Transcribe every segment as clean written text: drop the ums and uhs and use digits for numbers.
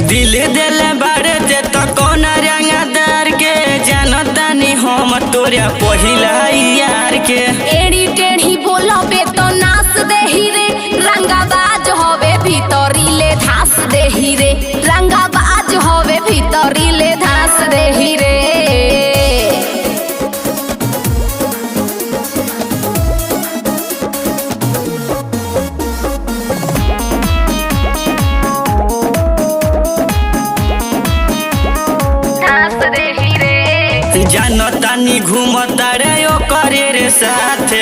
दिल दिले बारे दे तो कौन रंगदार के जानतानी हम तोरा पहिला यार के। एड़ी टेढ़ी बोलबे तो नाच देही रे, रंगाबाज होवे भीतरी ले धास देही रे, रंगाबाज होवे भीतरी ले धास देही रे। जानतानी घूमता रे ओकरे रे साथे,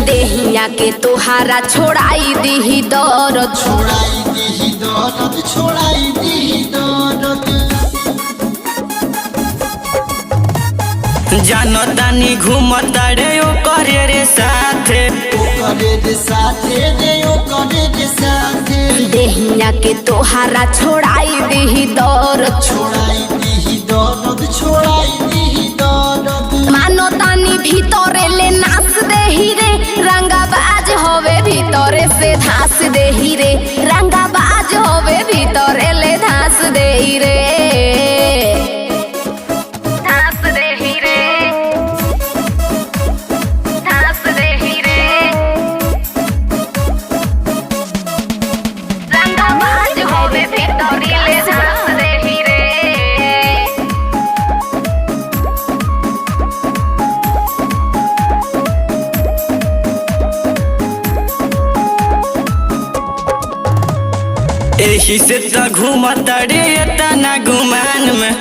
देहिया के तोहारा छोड़ाई दीही दर्द, जानतानी घूमता रे ओकरे रे साथे, देहिया के तोहारा छोड़ाई दीही दर्द, मानो तानी भीतरे ले नाच देही रे, रंगाबाज होवे भीतरे से धास देही रे, रंगाबाज होवे भीतरे ले धास देही रे, धास देही रे, धास देही रे, रंगाबाज होवे भीतरे ले धास देही रे। एही से तो घूमता रे तना गुमान में,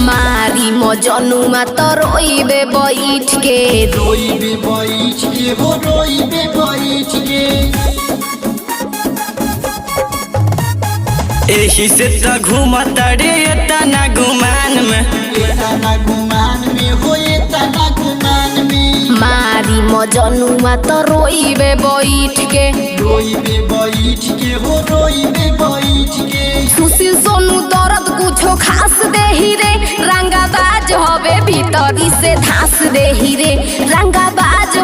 मारी मजनुमा तो रोइबे बैठ के, एही से तो घूमता रे तना गुमान में, मारी मजनुमा तो रोइबे बैठ के, सुशील सोनू दर्द कुछो खास देही रे, रंगाबाज होवे भीतरी से धास देही रे, रंगाबाज